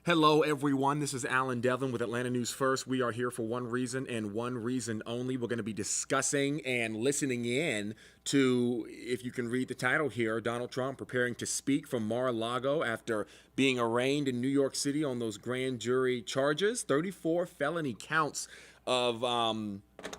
Hello, everyone. This is Alan Devlin with Atlanta News First. We are here for one reason and one reason only. We're going to be discussing and listening in to, if you can read the title here, Donald Trump preparing to speak from Mar-a-Lago after being arraigned in New York City on those grand jury charges, 34 felony counts of,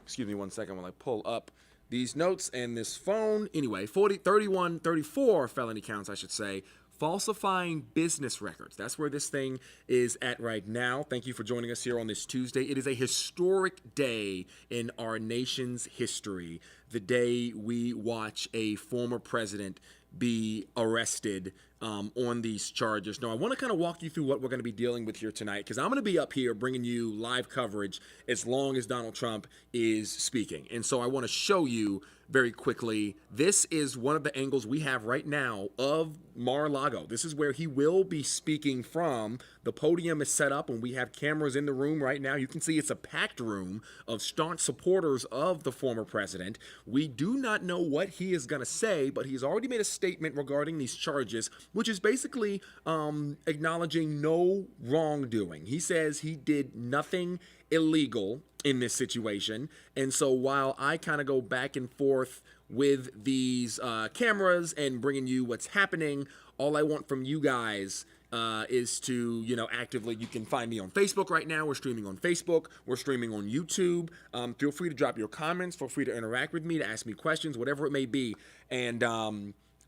excuse me one second while I pull up these notes and this phone. Anyway, 34 felony counts, I should say, falsifying business records. That's where this thing is at right now. Thank you for joining us here on this Tuesday. It is a historic day in our nation's history, the day we watch a former president be arrested on these charges. Now, I want to kind of walk you through what we're going to be dealing with here tonight, because I'm going to be up here bringing you live coverage as long as Donald Trump is speaking. And so I want to show you very quickly, this is one of the angles we have right now of Mar-a-Lago. This is where he will be speaking from. The podium is set up and we have cameras in the room right now. You can see it's a packed room of staunch supporters of the former president. We do not know what he is going to say, but he's already made a statement regarding these charges, which is basically acknowledging no wrongdoing. He says he did nothing illegal in this situation. And so while I kind of go back and forth with these cameras and bringing you what's happening, all I want from you guys is to, actively, you can find me on Facebook right now. We're streaming on Facebook. We're streaming on YouTube. Feel free to drop your comments. Feel free to interact with me, to ask me questions, whatever it may be. And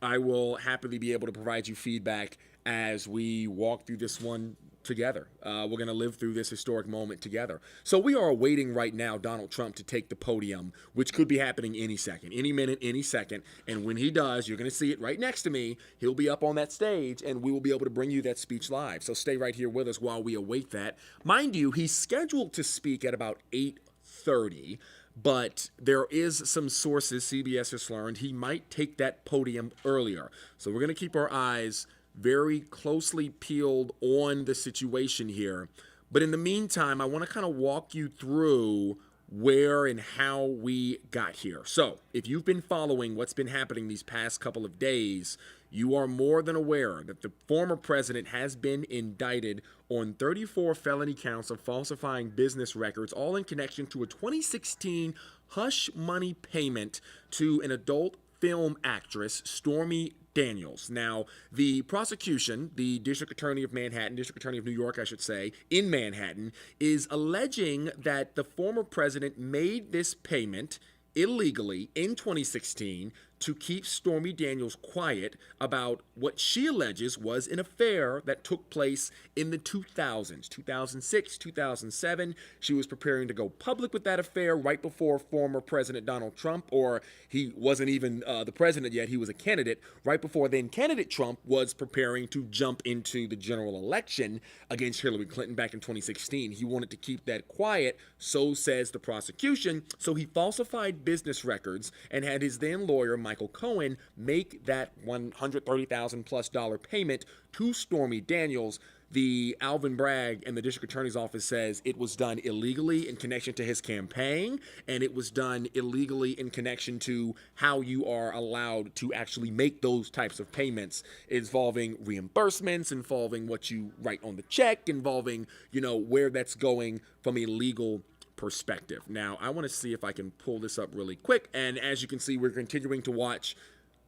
I will happily be able to provide you feedback as we walk through this one together. We're going to live through this historic moment together. So we are awaiting right now Donald Trump to take the podium, which could be happening any second, any minute, any second. And when he does, you're going to see it right next to me. He'll be up on that stage and we will be able to bring you that speech live. So stay right here with us while we await that. Mind you, he's scheduled to speak at about 8:30. But there is some sources CBS has learned he might take that podium earlier. So we're going to keep our eyes very closely peeled on the situation here. But in the meantime, I want to kind of walk you through where and how we got here. So if you've been following what's been happening these past couple of days, you are more than aware that the former president has been indicted on 34 felony counts of falsifying business records, all in connection to a 2016 hush money payment to an adult film actress, Stormy Daniels. Now, the prosecution, the District Attorney of Manhattan, District Attorney of New York, I should say, in Manhattan, is alleging that the former president made this payment illegally in 2016 to keep Stormy Daniels quiet about what she alleges was an affair that took place in the 2000s, 2006, 2007. She was preparing to go public with that affair right before former President Donald Trump, or he wasn't even the president yet, he was a candidate, right before then candidate Trump was preparing to jump into the general election against Hillary Clinton back in 2016. He wanted to keep that quiet, so says the prosecution, so he falsified business records and had his then lawyer, Michael Cohen, make that $130,000 plus payment to Stormy Daniels. The Alvin Bragg and the District Attorney's Office says it was done illegally in connection to his campaign, and it was done illegally in connection to how you are allowed to actually make those types of payments, involving reimbursements, involving what you write on the check, involving, where that's going from a legal perspective. Now, I want to see if I can pull this up really quick. And as you can see, we're continuing to watch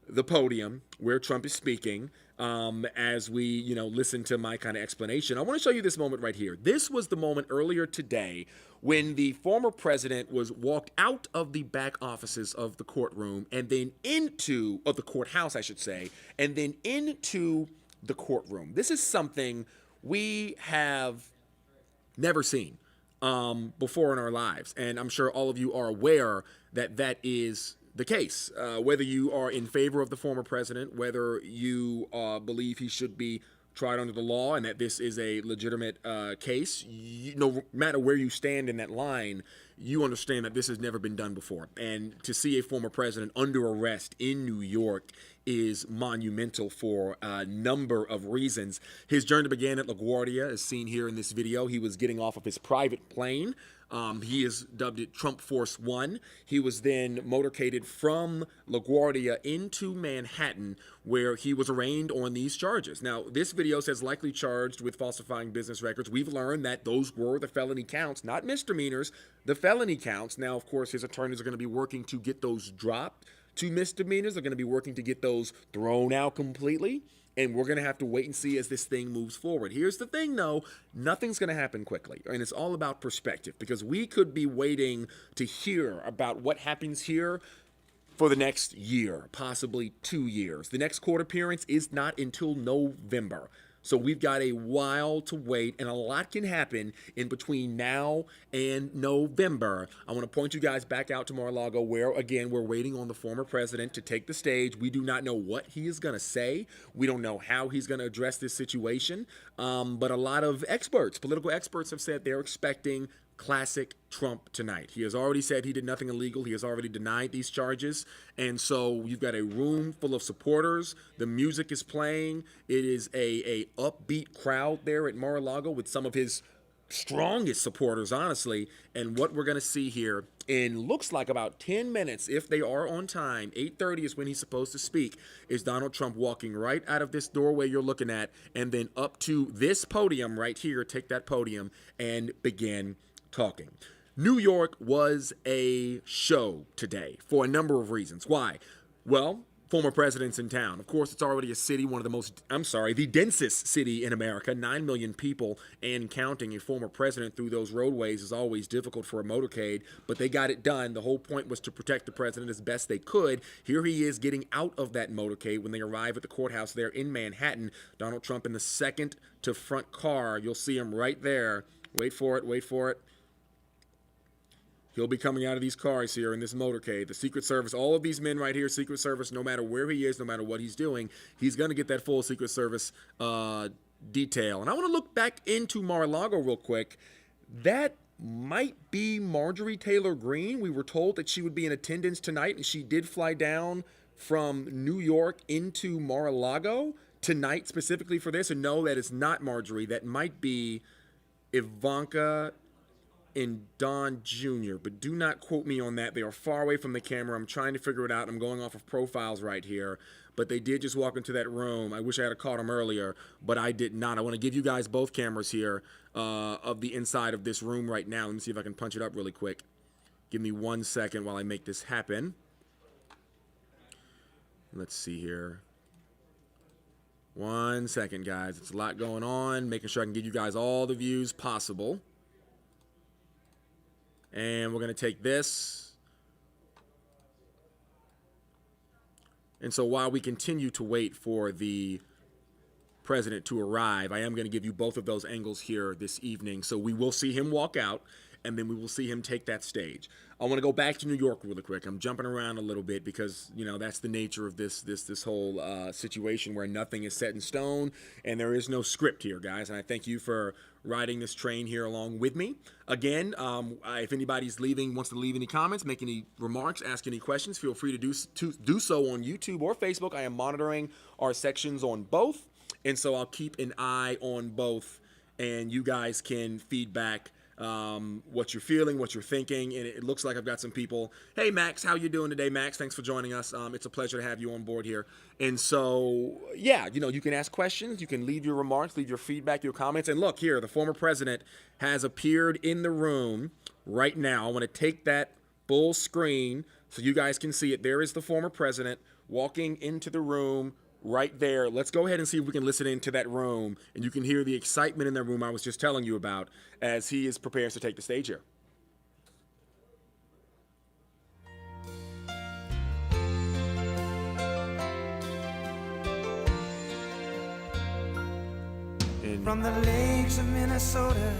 the podium where Trump is speaking as we, listen to my kind of explanation. I want to show you this moment right here. This was the moment earlier today when the former president was walked out of the back offices of the courtroom and then of the courthouse, I should say, and then into the courtroom. This is something we have never seen before in our lives. And I'm sure all of you are aware that that is the case. Whether you are in favor of the former president, whether you believe he should be tried under the law and that this is a legitimate case, no matter where you stand in that line, you understand that this has never been done before. And to see a former president under arrest in New York is monumental for a number of reasons. His journey began at LaGuardia, as seen here in this video. He was getting off of his private plane. He has dubbed it Trump Force One. He was then motorcaded from LaGuardia into Manhattan, where he was arraigned on these charges. Now, this video says likely charged with falsifying business records. We've learned that those were the felony counts, not misdemeanors, the felony counts. Now, of course, his attorneys are going to be working to get those dropped to misdemeanors. They're going to be working to get those thrown out completely. And we're going to have to wait and see as this thing moves forward. Here's the thing, though. Nothing's going to happen quickly. And it's all about perspective, because we could be waiting to hear about what happens here for the next year, possibly 2 years. The next court appearance is not until November. So we've got a while to wait, and a lot can happen in between now and November. I want to point you guys back out to Mar-a-Lago, where, again, we're waiting on the former president to take the stage. We do not know what he is going to say. We don't know how he's going to address this situation. But a lot of experts, political experts, have said they're expecting classic Trump tonight. He has already said he did nothing illegal. He has already denied these charges. And so you've got a room full of supporters. The music is playing. It is a upbeat crowd there at Mar-a-Lago with some of his strongest supporters, honestly. And what we're going to see here in looks like about 10 minutes, if they are on time, 8:30 is when he's supposed to speak, is Donald Trump walking right out of this doorway you're looking at and then up to this podium right here, take that podium, and begin talking. New York was a show today for a number of reasons. Why? Well, former presidents in town. Of course, it's already a city, the densest city in America, 9 million people and counting. A former president through those roadways is always difficult for a motorcade, but they got it done. The whole point was to protect the president as best they could. Here he is getting out of that motorcade when they arrive at the courthouse there in Manhattan. Donald Trump in the second to front car. You'll see him right there. Wait for it, wait for it. He'll be coming out of these cars here in this motorcade. The Secret Service, all of these men right here, Secret Service, no matter where he is, no matter what he's doing, he's going to get that full Secret Service detail. And I want to look back into Mar-a-Lago real quick. That might be Marjorie Taylor Greene. We were told that she would be in attendance tonight, and she did fly down from New York into Mar-a-Lago tonight specifically for this. And no, that is not Marjorie. That might be Ivanka and Don Jr., but do not quote me on that. They are far away from the camera. I'm trying to figure it out. I'm going off of profiles right here, but they did just walk into that room. I wish I had caught them earlier, but I did not. I want to give you guys both cameras here of the inside of this room right now. Let me see if I can punch it up really quick. Give me 1 second while I make this happen. Let's see here. 1 second, guys. It's a lot going on, making sure I can give you guys all the views possible. And we're going to take this. And so while we continue to wait for the president to arrive, I am going to give you both of those angles here this evening. So we will see him walk out, and then we will see him take that stage. I want to go back to New York really quick. I'm jumping around a little bit because, you know, that's the nature of this whole situation where nothing is set in stone and there is no script here, guys. And I thank you for riding this train here along with me. Again, if anybody's wants to leave any comments, make any remarks, ask any questions, feel free to do so on YouTube or Facebook. I am monitoring our sections on both, and so I'll keep an eye on both, and you guys can feedback what you're feeling, what you're thinking. And it looks like I've got some people. Hey, Max, how you doing today, Max? Thanks for joining us. It's a pleasure to have you on board here. And so, yeah, you know, you can ask questions, you can leave your remarks, leave your feedback, your comments. And look here, the former president has appeared in the room right now. I want to take that full screen so you guys can see it. There is the former president walking into the room right there. Let's go ahead and see if we can listen into that room, and you can hear the excitement in that room I was just telling you about as he is preparing to take the stage here. From the lakes of Minnesota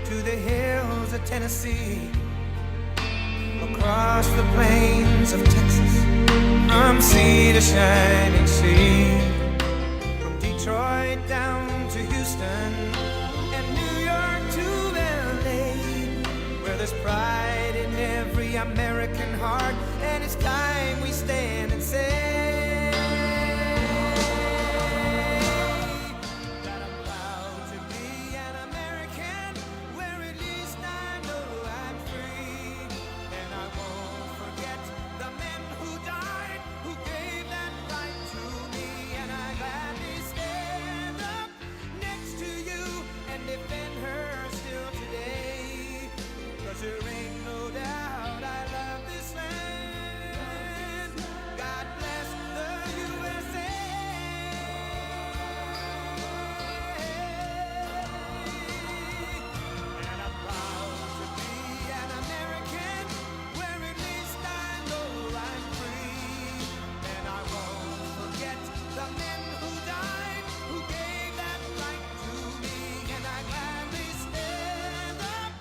to the hills of Tennessee, across the plains of Texas, from sea to shining sea, from Detroit down to Houston and New York to LA, where the There's pride in every American heart, and it's time we stand and say that I'm proud to be an American, where at least I know I'm free. And I won't forget the men who died, who gave that right to me. And I gladly stand up next to you and defend her still today. 'Cause there ain't no doubt I love this land. God bless the USA. And I'm proud to be an American, where at least I know I'm free. And I won't forget the men who died, who gave that right to me. And I gladly stand up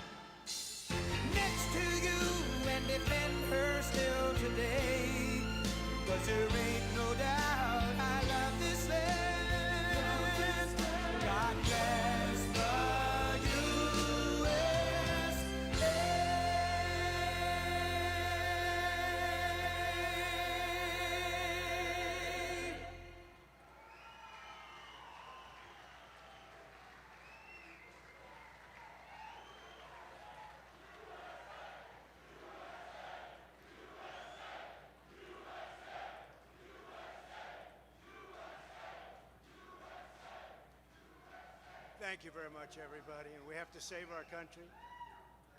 next to you and defend her still today. 'Cause there ain't no doubt I love this land. God bless the USA. Thank you very much, everybody. And we have to save our country.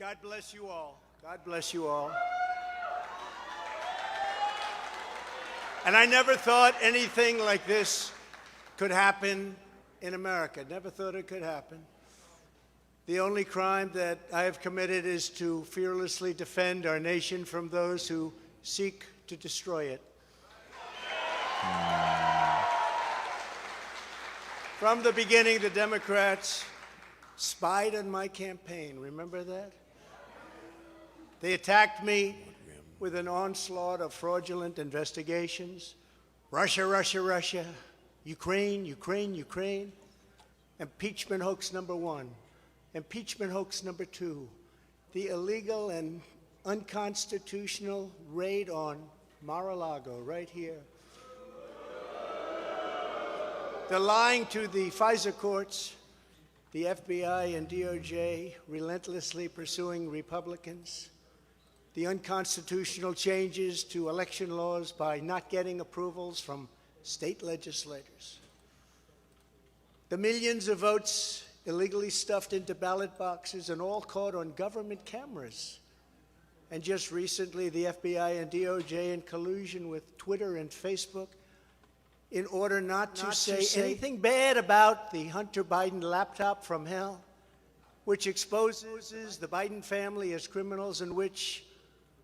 God bless you all. God bless you all. And I never thought anything like this could happen in America. Never thought it could happen. The only crime that I have committed is to fearlessly defend our nation from those who seek to destroy it. From the beginning, the Democrats spied on my campaign. Remember that? They attacked me with an onslaught of fraudulent investigations. Russia, Russia, Russia. Ukraine, Ukraine, Ukraine. Impeachment hoax number 1. Impeachment hoax number 2. The illegal and unconstitutional raid on Mar-a-Lago right here. They're lying to the FISA courts, the FBI and DOJ relentlessly pursuing Republicans, the unconstitutional changes to election laws by not getting approvals from state legislators, the millions of votes illegally stuffed into ballot boxes and all caught on government cameras. And just recently, the FBI and DOJ, in collusion with Twitter and Facebook, in order not to say anything bad about the Hunter Biden laptop from hell, which exposes the Biden family as criminals and which,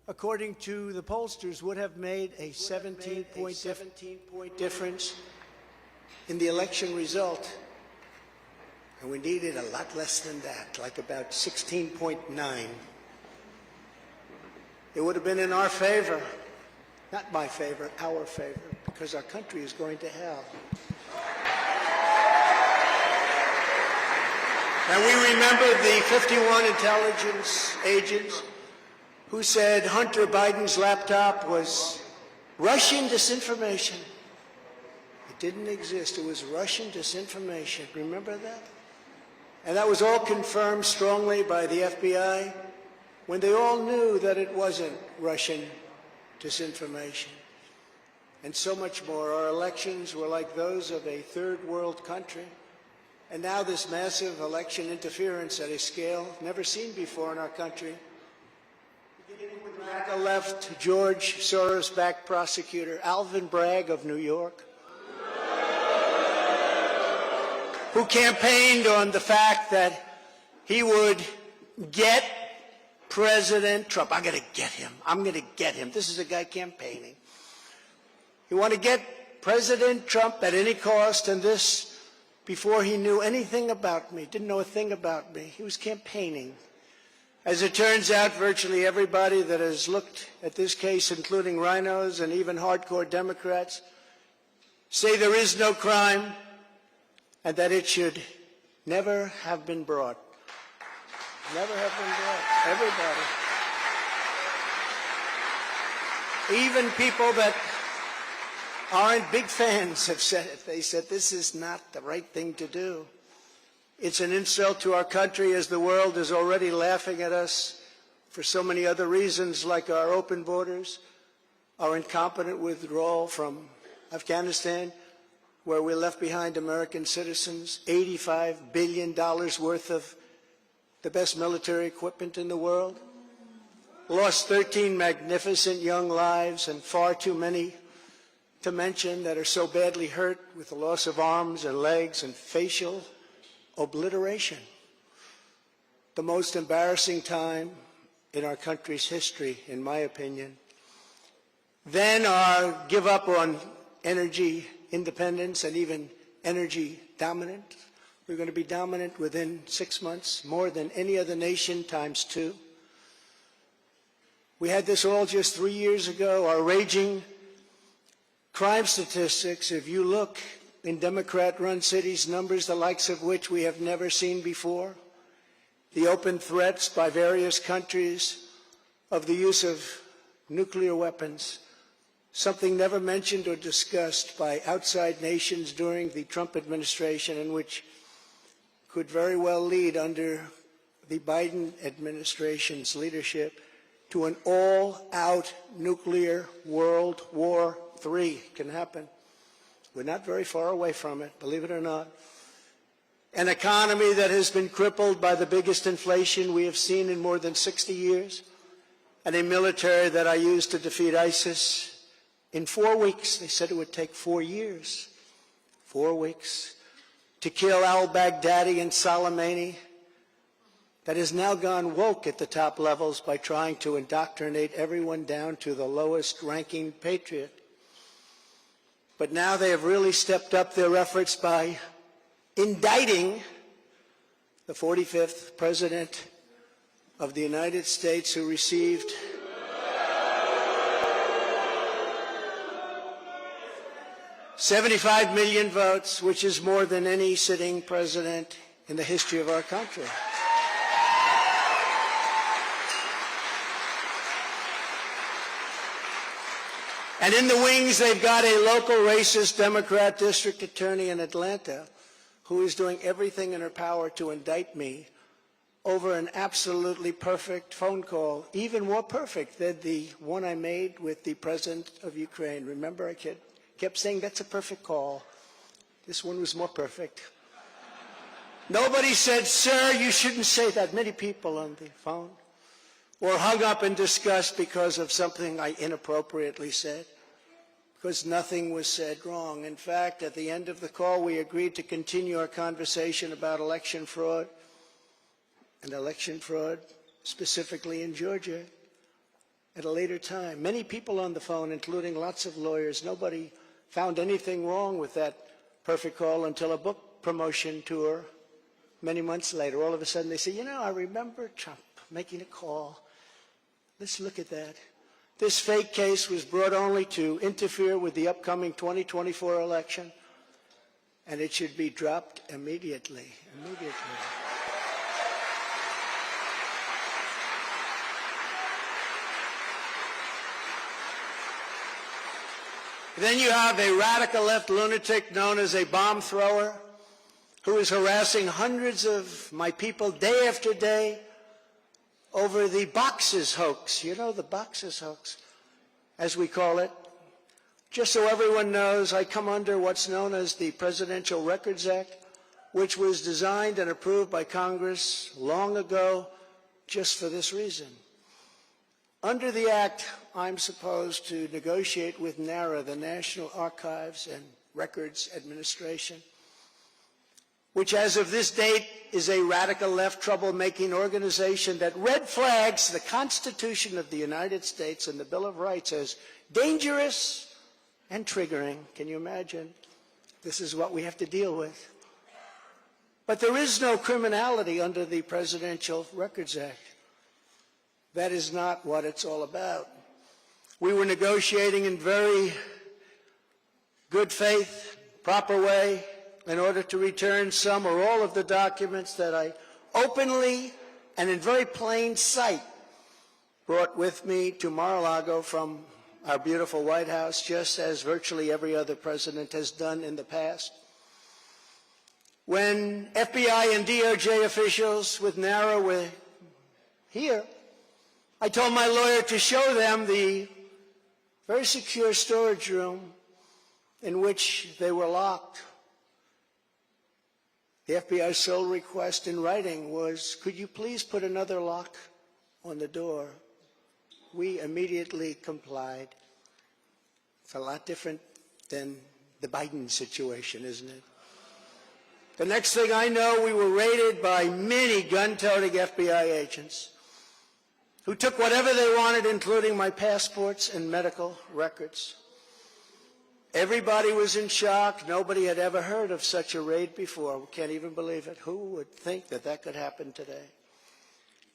according to the pollsters, would have made a 17-point difference in the election result. And we needed a lot less than that, like about 16.9. It would have been in our favor, not my favor, our favor, because our country is going to hell. And we remember the 51 intelligence agents who said Hunter Biden's laptop was Russian disinformation. It didn't exist. It was Russian disinformation. Remember that? And that was all confirmed strongly by the FBI when they all knew that it wasn't Russian disinformation. And so much more. Our elections were like those of a third world country. And now this massive election interference at a scale never seen before in our country. Beginning with MAGA left George Soros-backed prosecutor Alvin Bragg of New York, who campaigned on the fact that he would get President Trump. I'm going to get him. I'm going to get him. This is a guy campaigning. He wanted to get President Trump at any cost, and this before he knew anything about me, didn't know a thing about me. He was campaigning. As it turns out, virtually everybody that has looked at this case, including rhinos and even hardcore Democrats, say there is no crime and that it should never have been brought. Never have been brought. Everybody. Even people that aren't big fans have said it. They said this is not the right thing to do. It's an insult to our country, as the world is already laughing at us for so many other reasons, like our open borders, our incompetent withdrawal from Afghanistan, where we left behind American citizens, $85 billion worth of the best military equipment in the world, lost 13 magnificent young lives, and far too many to mention that are so badly hurt with the loss of arms and legs and facial obliteration. The most embarrassing time in our country's history, in my opinion. Then our give up on energy independence and even energy dominance. We're going to be dominant within 6 months, more than any other nation times 2. We had this all just 3 years ago. Our raging crime statistics, if you look in Democrat-run cities, numbers the likes of which we have never seen before. The open threats by various countries of the use of nuclear weapons, something never mentioned or discussed by outside nations during the Trump administration, and which could very well lead under the Biden administration's leadership to an all-out nuclear World War III can happen. We're not very far away from it, believe it or not. An economy that has been crippled by the biggest inflation we have seen in more than 60 years, and a military that I used to defeat ISIS in 4 weeks. They said it would take 4 years. 4 weeks. To kill al-Baghdadi and Soleimani, that has now gone woke at the top levels by trying to indoctrinate everyone down to the lowest ranking patriot. But now they have really stepped up their efforts by indicting the 45th President of the United States, who received $75 million votes, which is more than any sitting president in the history of our country. And in the wings, they've got a local racist Democrat district attorney in Atlanta who is doing everything in her power to indict me over an absolutely perfect phone call, even more perfect than the one I made with the president of Ukraine. Remember, I kept saying, that's a perfect call. This one was more perfect. Nobody said, sir, you shouldn't say that. Many people on the phone were hung up in disgust because of something I inappropriately said, because nothing was said wrong. In fact, at the end of the call, we agreed to continue our conversation about election fraud, and election fraud specifically in Georgia, at a later time. Many people on the phone, including lots of lawyers, nobody found anything wrong with that perfect call until a book promotion tour many months later. All of a sudden they say, you know, I remember Trump making a call. Let's look at that. This fake case was brought only to interfere with the upcoming 2024 election, and it should be dropped immediately. Then you have a radical left lunatic known as a bomb thrower who is harassing hundreds of my people day after day over the boxes hoax. You know, the boxes hoax, as we call it. Just so everyone knows, I come under what's known as the Presidential Records Act, which was designed and approved by Congress long ago just for this reason. Under the Act, I'm supposed to negotiate with NARA, the National Archives and Records Administration, which as of this date is a radical left troublemaking organization that red flags the Constitution of the United States and the Bill of Rights as dangerous and triggering. Can you imagine? This is what we have to deal with. But there is no criminality under the Presidential Records Act. That is not what it's all about. We were negotiating in very good faith, proper way, in order to return some or all of the documents that I openly and in very plain sight brought with me to Mar-a-Lago from our beautiful White House, just as virtually every other president has done in the past. When FBI and DOJ officials with NARA were here, I told my lawyer to show them the very secure storage room in which they were locked. The FBI's sole request in writing was, could you please put another lock on the door? We immediately complied. It's a lot different than the Biden situation, isn't it? The next thing I know, we were raided by many gun-toting FBI agents who took whatever they wanted, including my passports and medical records. Everybody was in shock. Nobody had ever heard of such a raid before. We can't even believe it. Who would think that that could happen today?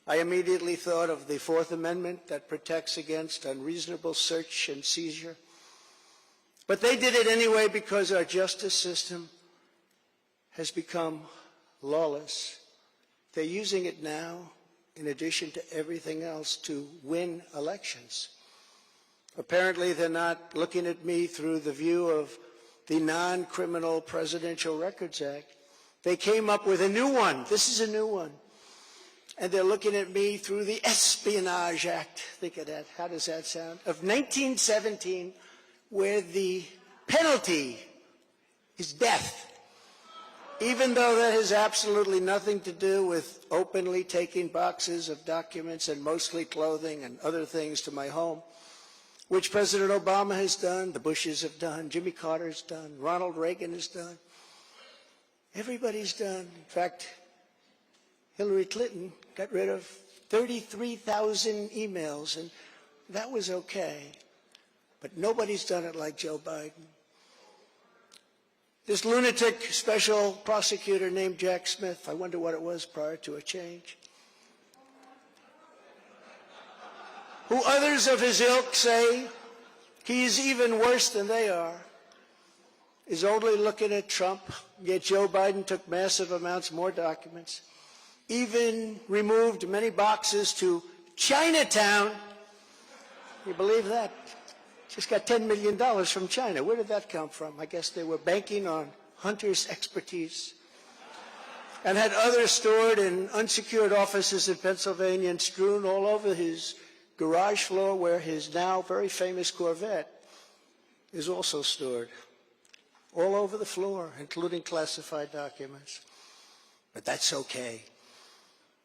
I immediately thought of the Fourth Amendment that protects against unreasonable search and seizure. But they did it anyway because our justice system has become lawless. They're using it now, in addition to everything else, to win elections. Apparently, they're not looking at me through the view of the Non-Criminal Presidential Records Act. They came up with a new one. This is a new one. And they're looking at me through the Espionage Act. Think of that. How does that sound? Of 1917, where the penalty is death. Even though that has absolutely nothing to do with openly taking boxes of documents and mostly clothing and other things to my home, which President Obama has done, the Bushes have done, Jimmy Carter's done, Ronald Reagan has done. Everybody's done. In fact, Hillary Clinton got rid of 33,000 emails, and that was okay. But nobody's done it like Joe Biden. This lunatic special prosecutor named Jack Smith, I wonder what it was prior to a change, who others of his ilk say he's even worse than they are, is only looking at Trump, yet Joe Biden took massive amounts more documents, even removed many boxes to Chinatown. You believe that? Just got $10 million from China. Where did that come from? I guess they were banking on Hunter's expertise and had others stored in unsecured offices in Pennsylvania and strewn all over his garage floor where his now very famous Corvette is also stored. All over the floor, including classified documents. But that's okay.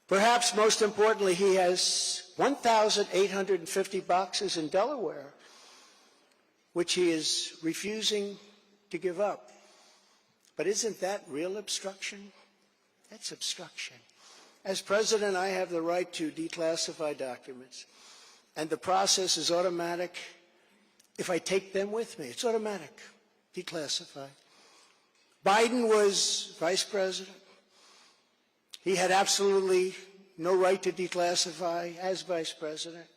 Perhaps most importantly, he has 1,850 boxes in Delaware, which he is refusing to give up. But isn't that real obstruction? That's obstruction. As president, I have the right to declassify documents, and the process is automatic if I take them with me. It's automatic, declassify. Biden was vice president. He had absolutely no right to declassify as vice president.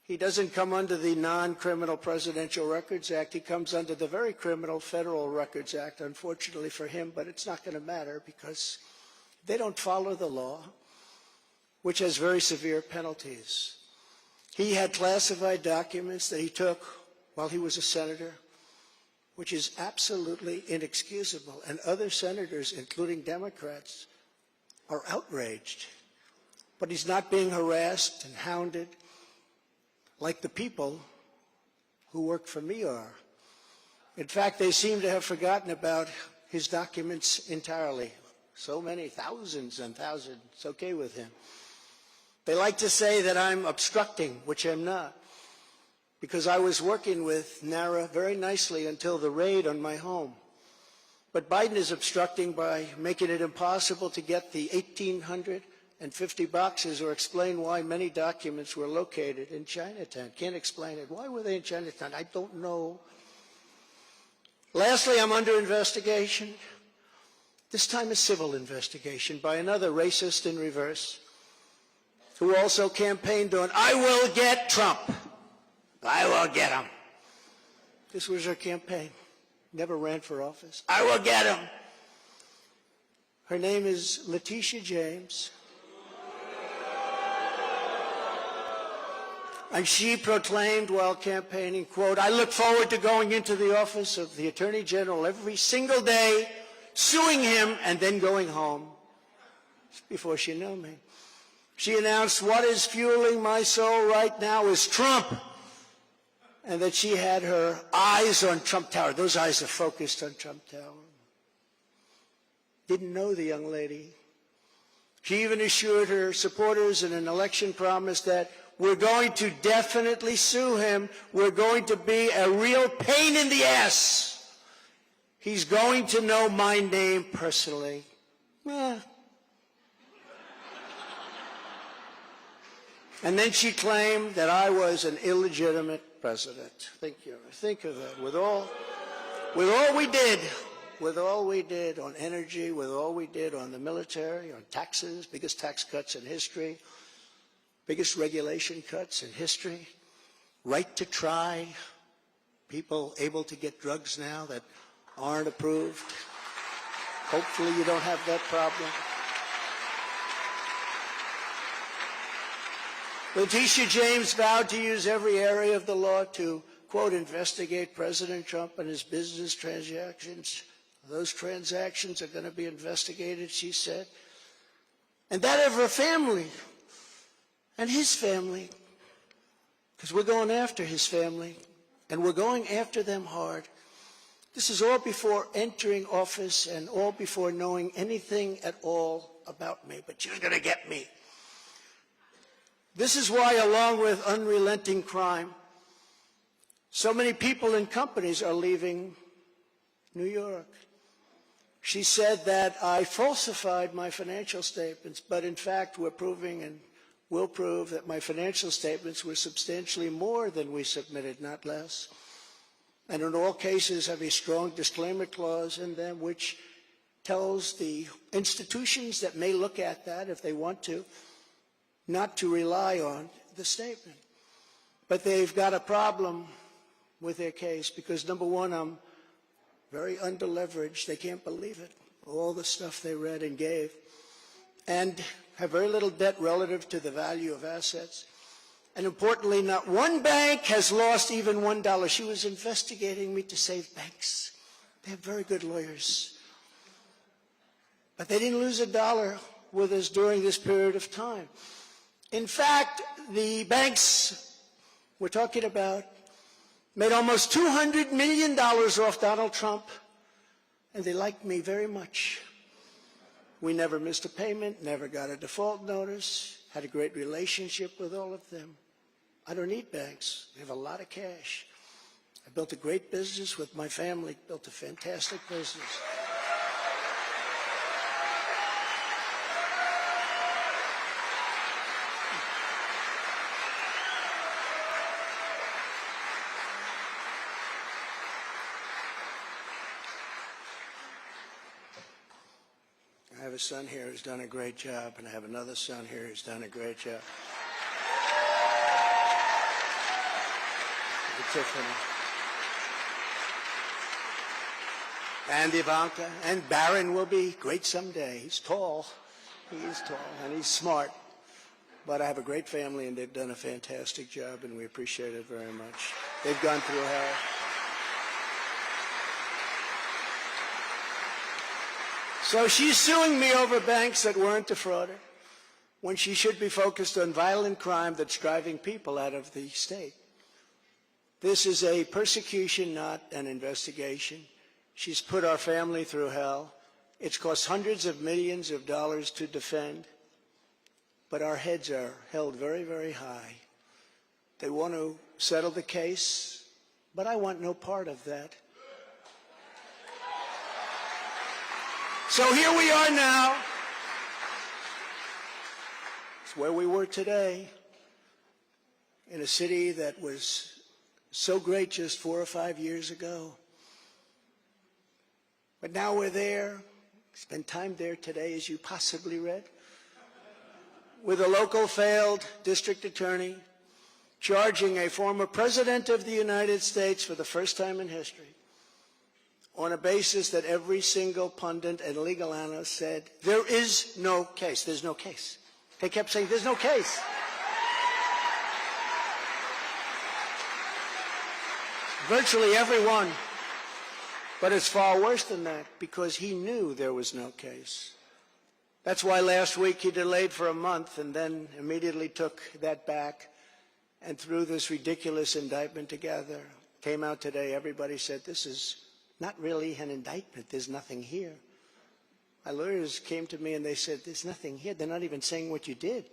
He doesn't come under the Non-Criminal Presidential Records Act. He comes under the very criminal Federal Records Act, unfortunately for him, but it's not going to matter because they don't follow the law, which has very severe penalties. He had classified documents that he took while he was a senator, which is absolutely inexcusable. And other senators, including Democrats, are outraged. But he's not being harassed and hounded like the people who work for me are. In fact, they seem to have forgotten about his documents entirely. So many, thousands and thousands. It's okay with him. They like to say that I'm obstructing, which I'm not, because I was working with NARA very nicely until the raid on my home. But Biden is obstructing by making it impossible to get the 1,850 boxes or explain why many documents were located in Chinatown. Can't explain it. Why were they in Chinatown? I don't know. Lastly, I'm under investigation. This time a civil investigation by another racist in reverse who also campaigned on, I will get Trump. I will get him. This was her campaign. Never ran for office. I will get him. Her name is Letitia James. And she proclaimed while campaigning, quote, "I look forward to going into the office of the Attorney General every single day, suing him, and then going home." Before she knew me. She announced, "What is fueling my soul right now is Trump," and that she had her eyes on Trump Tower. Those eyes are focused on Trump Tower. Didn't know the young lady. She even assured her supporters in an election promise that we're going to definitely sue him. We're going to be a real pain in the ass. He's going to know my name personally. And then she claimed that I was an illegitimate president. Think of that. With all we did on energy, with all we did on the military, on taxes, biggest tax cuts in history, biggest regulation cuts in history, right to try, people able to get drugs now that aren't approved. Hopefully you don't have that problem. Letitia James vowed to use every area of the law to, quote, investigate President Trump and his business transactions. Those transactions are going to be investigated, she said. And that of her family and his family, because we're going after his family, and we're going after them hard. This is all before entering office and all before knowing anything at all about me, but you're going to get me. This is why, along with unrelenting crime, so many people and companies are leaving New York. She said that I falsified my financial statements, but in fact we're proving and will prove that my financial statements were substantially more than we submitted, not less. And in all cases have a strong disclaimer clause in them which tells the institutions that may look at that if they want to, not to rely on the statement. But they've got a problem with their case because, number one, I'm very underleveraged. They can't believe it, all the stuff they read and gave, and have very little debt relative to the value of assets. And importantly, not one bank has lost even $1. She was investigating me to save banks. They have very good lawyers. But they didn't lose $1 with us during this period of time. In fact, the banks we're talking about made almost $200 million off Donald Trump, and they liked me very much. We never missed a payment, never got a default notice, had a great relationship with all of them. I don't need banks. They have a lot of cash. I built a great business with my family, built a fantastic business. I have a son here who's done a great job, and I have another son here who's done a great job. Tiffany. And Ivanka. And Barron will be great someday. He's tall. He is tall, and he's smart. But I have a great family, and they've done a fantastic job, and we appreciate it very much. They've gone through hell. So she's suing me over banks that weren't defrauded when she should be focused on violent crime that's driving people out of the state. This is a persecution, not an investigation. She's put our family through hell. It's cost hundreds of millions of dollars to defend, but our heads are held very, very high. They want to settle the case, but I want no part of that. So here we are now. It's where we were today, in a city that was so great just 4 or 5 years ago. But now we're there, spent time there today, as you possibly read, with a local failed district attorney charging a former president of the United States for the first time in history on a basis that every single pundit and legal analyst said, there is no case. There's no case. They kept saying, there's no case. Virtually everyone. But it's far worse than that, because he knew there was no case. That's why last week he delayed for a month and then immediately took that back and threw this ridiculous indictment together. Came out today, everybody said, this is not really an indictment, there's nothing here. My lawyers came to me and they said, there's nothing here, they're not even saying what you did.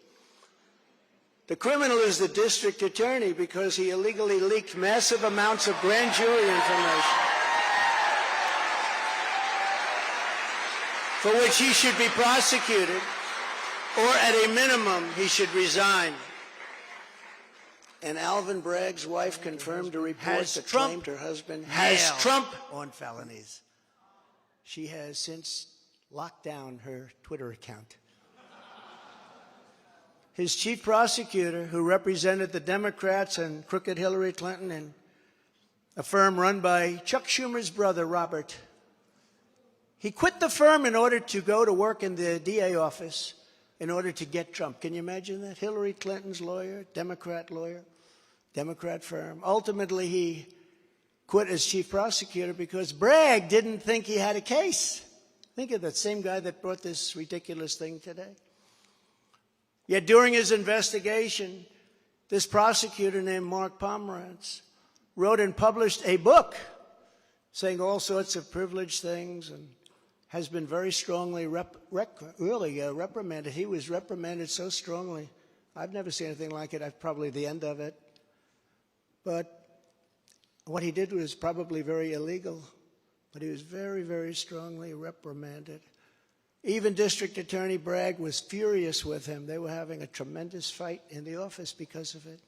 The criminal is the district attorney because he illegally leaked massive amounts of grand jury information, for which he should be prosecuted, or at a minimum, he should resign. And Alvin Bragg's wife confirmed a report that claimed her husband has Trump on felonies. She has since locked down her Twitter account. His chief prosecutor, who represented the Democrats and crooked Hillary Clinton in a firm run by Chuck Schumer's brother, Robert, he quit the firm in order to go to work in the DA office in order to get Trump. Can you imagine that? Hillary Clinton's lawyer, Democrat firm. Ultimately, he quit as chief prosecutor because Bragg didn't think he had a case. Think of that same guy that brought this ridiculous thing today. Yet during his investigation, this prosecutor named Mark Pomerantz wrote and published a book saying all sorts of privileged things and has been very strongly reprimanded. He was reprimanded so strongly. I've never seen anything like it. I've probably the end of it. But what he did was probably very illegal. But he was very, very strongly reprimanded. Even District Attorney Bragg was furious with him. They were having a tremendous fight in the office because of it.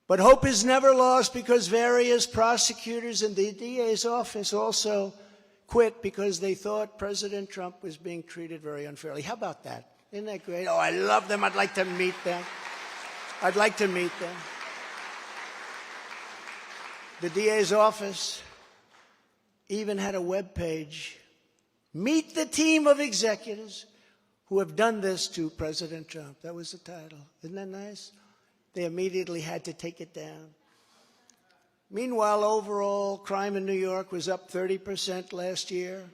But hope is never lost because various prosecutors in the DA's office also quit because they thought President Trump was being treated very unfairly. How about that? Isn't that great? Oh, I love them. I'd like to meet them. I'd like to meet them. The DA's office even had a web page. Meet the team of executives who have done this to President Trump. That was the title. Isn't that nice? They immediately had to take it down. Meanwhile, overall crime in New York was up 30% last year.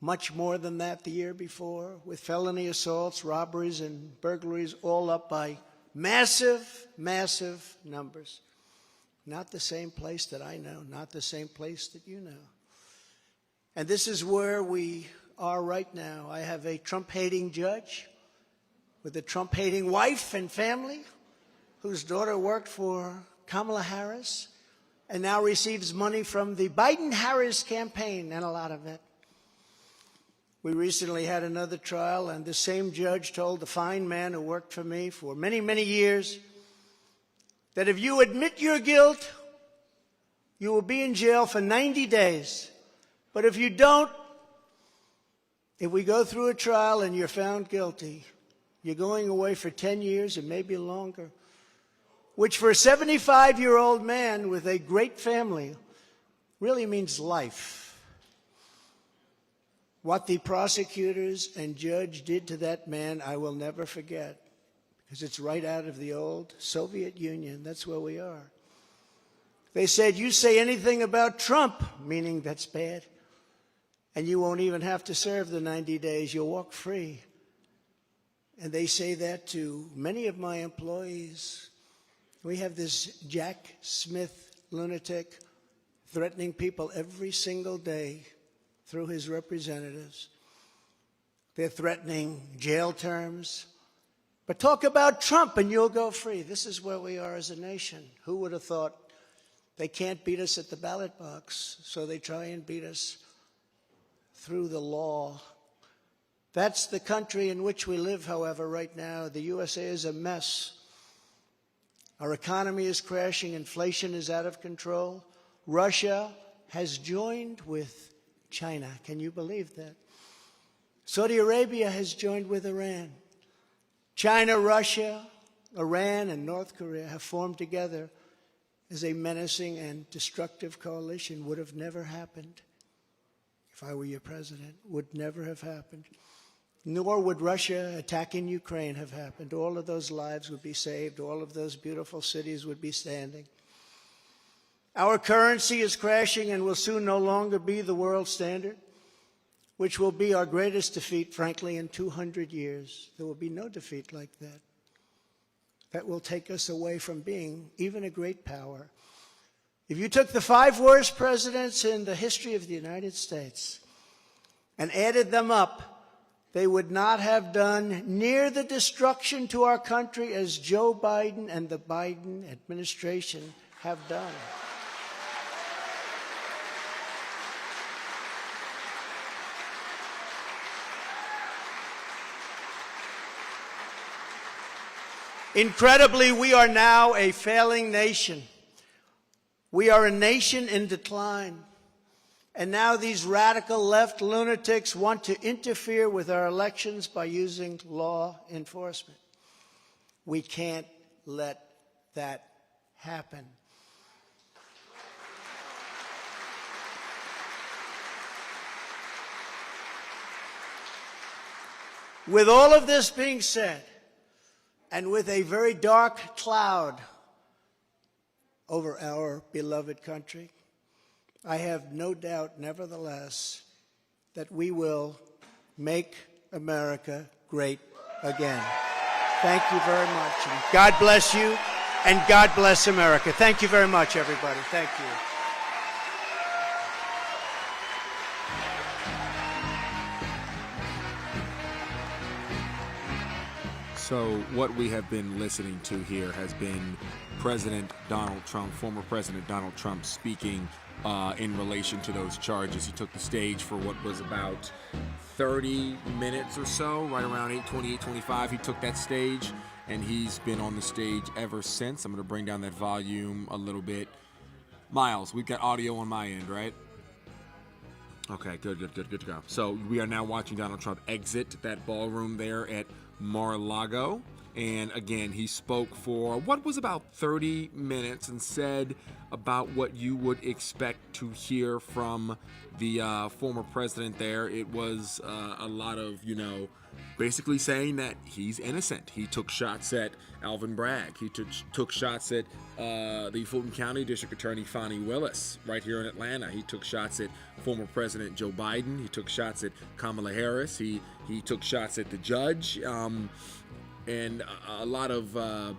Much more than that the year before, with felony assaults, robberies, and burglaries all up by massive, massive numbers. Not the same place that I know, not the same place that you know. And this is where we are right now. I have a Trump-hating judge with a Trump-hating wife and family whose daughter worked for Kamala Harris and now receives money from the Biden-Harris campaign, and a lot of it. We recently had another trial, and the same judge told the fine man who worked for me for many, many years that if you admit your guilt, you will be in jail for 90 days. But if you don't, if we go through a trial and you're found guilty, you're going away for 10 years and maybe longer, which for a 75-year-old man with a great family really means life. What the prosecutors and judge did to that man, I will never forget, because it's right out of the old Soviet Union. That's where we are. They said, you say anything about Trump, meaning that's bad, and you won't even have to serve the 90 days. You'll walk free. And they say that to many of my employees. We have this Jack Smith lunatic threatening people every single day through his representatives. They're threatening jail terms. But talk about Trump and you'll go free. This is where we are as a nation. Who would have thought? They can't beat us at the ballot box, so they try and beat us through the law. That's the country in which we live, however, right now. The USA is a mess. Our economy is crashing. Inflation is out of control. Russia has joined with China. Can you believe that? Saudi Arabia has joined with Iran. China, Russia, Iran, and North Korea have formed together as a menacing and destructive coalition. Would have never happened if I were your president. Would never have happened. Nor would Russia attacking Ukraine have happened. All of those lives would be saved. All of those beautiful cities would be standing. Our currency is crashing and will soon no longer be the world standard, which will be our greatest defeat, frankly, in 200 years. There will be no defeat like that. That will take us away from being even a great power. If you took the 5 worst presidents in the history of the United States and added them up, they would not have done near the destruction to our country as Joe Biden and the Biden administration have done. Incredibly, we are now a failing nation. We are a nation in decline. And now these radical left lunatics want to interfere with our elections by using law enforcement. We can't let that happen. With all of this being said, and with a very dark cloud over our beloved country, I have no doubt, nevertheless, that we will make America great again. Thank you very much. And God bless you, and God bless America. Thank you very much, everybody. Thank you. So what we have been listening to here has been President Donald Trump, former President Donald Trump, speaking in relation to those charges. He took the stage for what was about 30 minutes or so, right around 8:20, 8:25. He took that stage, and he's been on the stage ever since. I'm going to bring down that volume a little bit. Miles, we've got audio on my end, right? Okay, good to go. So we are now watching Donald Trump exit that ballroom there at Mar-a-Lago. And again, he spoke for what was about 30 minutes and said about what you would expect to hear from the former president there. It was a lot of, basically saying that he's innocent. He took shots at Alvin Bragg. He took shots at the Fulton County District Attorney Fani Willis right here in Atlanta. He took shots at former President Joe Biden. He took shots at Kamala Harris. He took shots at the judge. And a lot of,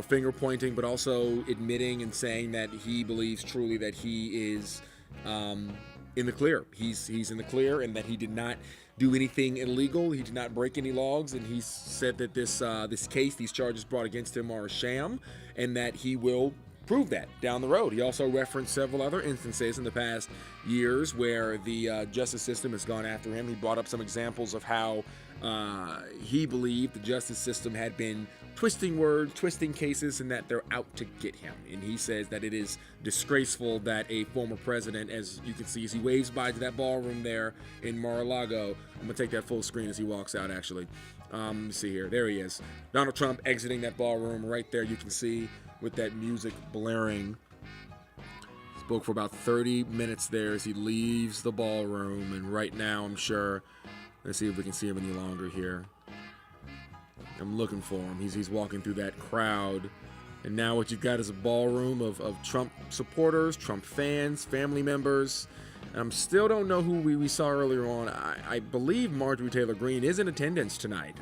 finger pointing, but also admitting and saying that he believes truly that he is in the clear. He's in the clear, and that he did not do anything illegal. He did not break any laws, and he said that this case, these charges brought against him, are a sham, and that he will prove that down the road. He also referenced several other instances in the past years where the justice system has gone after him. He brought up some examples of how he believed the justice system had been twisting words, twisting cases, and that they're out to get him. And he says that it is disgraceful that a former president, as you can see as he waves by to that ballroom there in Mar-a-Lago. I'm going to take that full screen as he walks out, actually. Let me see here. There he is. Donald Trump exiting that ballroom right there, you can see, with that music blaring. Spoke for about 30 minutes there as he leaves the ballroom. And right now, I'm sure, let's see if we can see him any longer here. I'm looking for him. He's walking through that crowd. And now what you've got is a ballroom of Trump supporters, Trump fans, family members. Still don't know who we saw earlier on. I believe Marjorie Taylor Greene is in attendance tonight.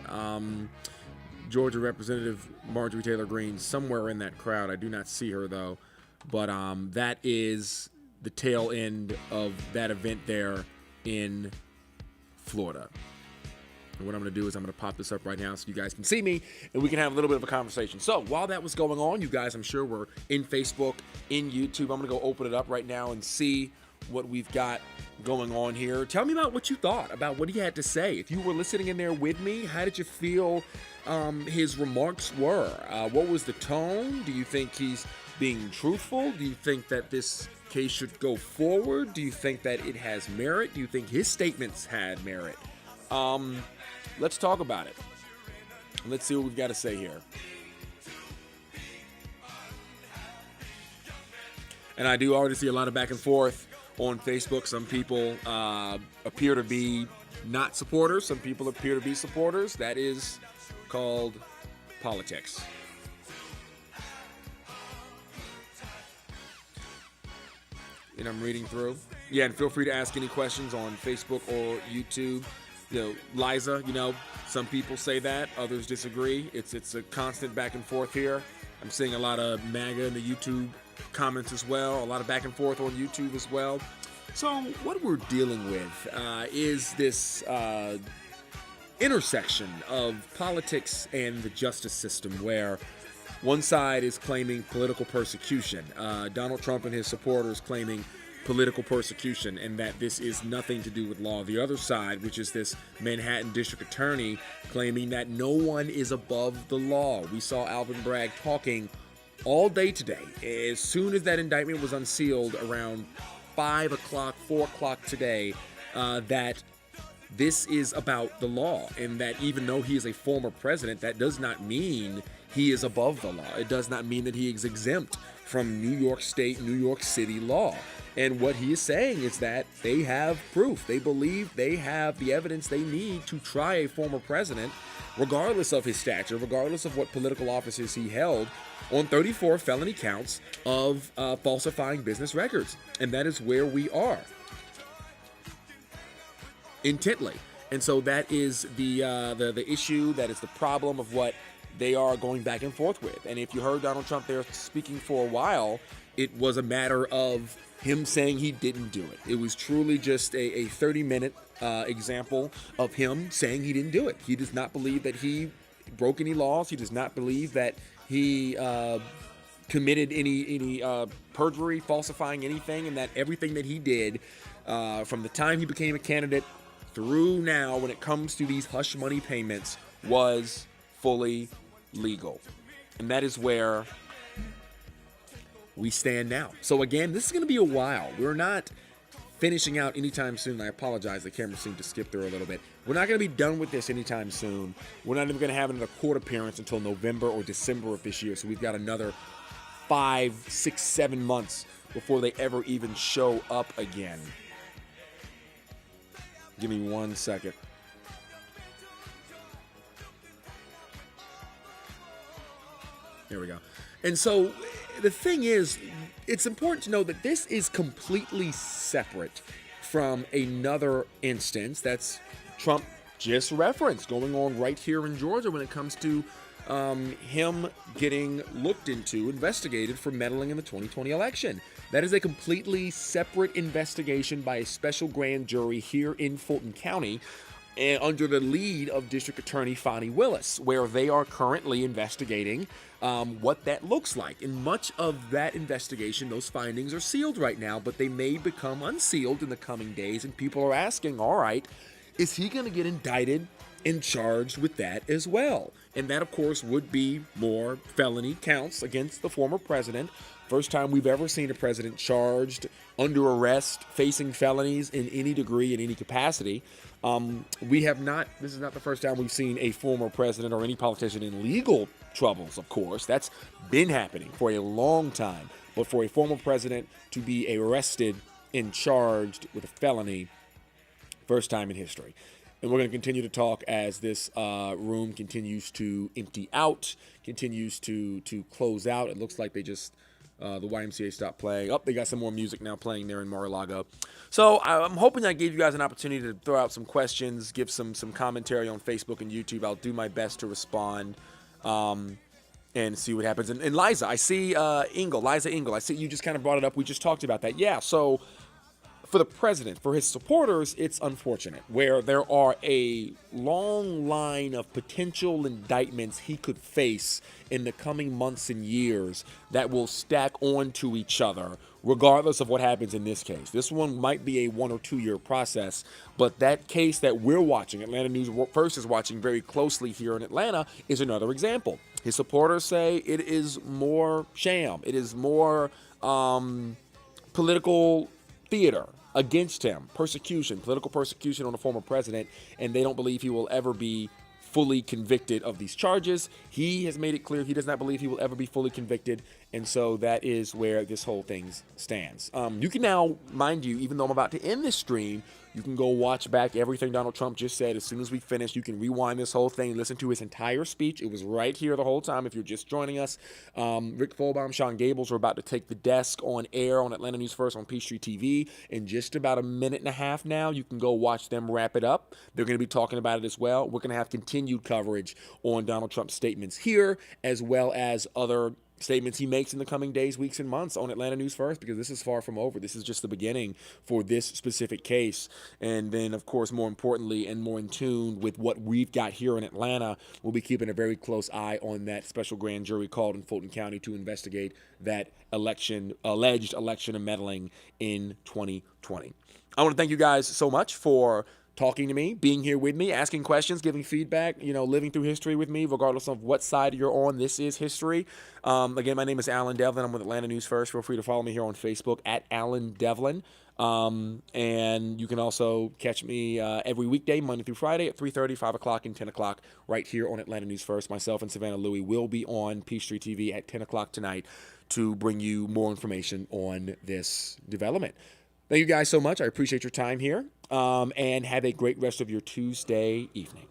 Georgia Representative Marjorie Taylor Greene somewhere in that crowd. I do not see her, though. But that is the tail end of that event there in Florida. And what I'm going to do is I'm going to pop this up right now so you guys can see me and we can have a little bit of a conversation. So while that was going on, you guys, I'm sure, were in Facebook, in YouTube. I'm going to go open it up right now and see what we've got going on here. Tell me about what you thought, about what he had to say. If you were listening in there with me, how did you feel his remarks were? What was the tone? Do you think he's being truthful? Do you think that this case should go forward? Do you think that it has merit? Do you think his statements had merit? Let's talk about it. Let's see what we've got to say here. And I do already see a lot of back and forth on Facebook. Some people appear to be not supporters. Some people appear to be supporters. That is called politics. and I'm reading through. Yeah, and feel free to ask any questions on Facebook or YouTube. Liza, some people say that, others disagree. It's a constant back and forth here. I'm seeing a lot of MAGA in the YouTube comments as well, a lot of back and forth on YouTube as well. So what we're dealing with is this intersection of politics and the justice system, where one side is claiming political persecution. Donald Trump and his supporters claiming political persecution, and that this is nothing to do with law. The other side, which is this Manhattan District Attorney, claiming that no one is above the law. We saw Alvin Bragg talking all day today. As soon as that indictment was unsealed around 5 o'clock, 4 o'clock today, that this is about the law, and that even though he is a former president, that does not mean he is above the law. It does not mean that he is exempt from New York State, New York City law. And what he is saying is that they have proof. They believe they have the evidence they need to try a former president, regardless of his stature, regardless of what political offices he held, on 34 felony counts of falsifying business records. And that is where we are. Intently. And so that is the issue, that is the problem of what they are going back and forth with. And if you heard Donald Trump there speaking for a while, it was a matter of him saying he didn't do it. It was truly just a 30-minute example of him saying he didn't do it. He does not believe that he broke any laws. He does not believe that he committed any perjury, falsifying anything, and that everything that he did from the time he became a candidate through now, when it comes to these hush money payments, was fully legal. And that is where we stand now. So again, this is going to be a while. We're not finishing out anytime soon. I apologize, the camera seemed to skip through a little bit. We're not going to be done with this anytime soon. We're not even going to have another court appearance until November or December of this year. So we've got another 5, 6, 7 months before they ever even show up again. Give me 1 second. There we go. And so the thing is, it's important to know that this is completely separate from another instance that's Trump just referenced going on right here in Georgia when it comes to him getting looked into, investigated for meddling in the 2020 election. That is a completely separate investigation by a special grand jury here in Fulton County, and under the lead of District Attorney Fani Willis, where they are currently investigating what that looks like. And much of that investigation, those findings are sealed right now, but they may become unsealed in the coming days, and people are asking, all right, is he going to get indicted and charged with that as well? And that, of course, would be more felony counts against the former president. First time we've ever seen a president charged, under arrest, facing felonies in any degree, in any capacity. This is not the first time we've seen a former president or any politician in legal troubles, of course. That's been happening for a long time. But for a former president to be arrested and charged with a felony, first time in history. And we're going to continue to talk as this room continues to empty out, continues to close out. It looks like they just, the YMCA stopped playing. Oh, they got some more music now playing there in Mar-a-Lago. So I'm hoping I gave you guys an opportunity to throw out some questions, give some commentary on Facebook and YouTube. I'll do my best to respond and see what happens. And Liza, I see Liza Engel, I see you just kind of brought it up. We just talked about that. Yeah, so for the president, for his supporters, it's unfortunate where there are a long line of potential indictments he could face in the coming months and years that will stack onto each other, regardless of what happens in this case. This one might be a 1 or 2 year process, but that case that we're watching, Atlanta News First is watching very closely here in Atlanta, is another example. His supporters say it is more sham. It is more political theater against him, political persecution on a former president, and they don't believe he will ever be fully convicted of these charges. He has made it clear he does not believe he will ever be fully convicted, and so that is where this whole thing stands. You can now, mind you, even though I'm about to end this stream, You can go watch back everything Donald Trump just said. As soon as we finish, you can rewind this whole thing and listen to his entire speech. It was right here the whole time if you're just joining us. Rick Folbaum, Sean Gables are about to take the desk on air on Atlanta News First on Peachtree TV in just about a minute and a half now. You can go watch them wrap it up. They're going to be talking about it as well. We're going to have continued coverage on Donald Trump's statements here, as well as other statements he makes in the coming days, weeks, and months on Atlanta News First, because this is far from over. This is just the beginning for this specific case. And then, of course, more importantly and more in tune with what we've got here in Atlanta, we'll be keeping a very close eye on that special grand jury called in Fulton County to investigate that alleged election meddling in 2020. I want to thank you guys so much for talking to me, being here with me, asking questions, giving feedback, living through history with me, regardless of what side you're on. This is history. Again, my name is Alan Devlin. I'm with Atlanta News First. Feel free to follow me here on Facebook at Alan Devlin. And you can also catch me every weekday, Monday through Friday at 3:30, 5 o'clock, and 10 o'clock right here on Atlanta News First. Myself and Savannah Louie will be on Peachtree TV at 10 o'clock tonight to bring you more information on this development. Thank you guys so much. I appreciate your time here, and have a great rest of your Tuesday evening.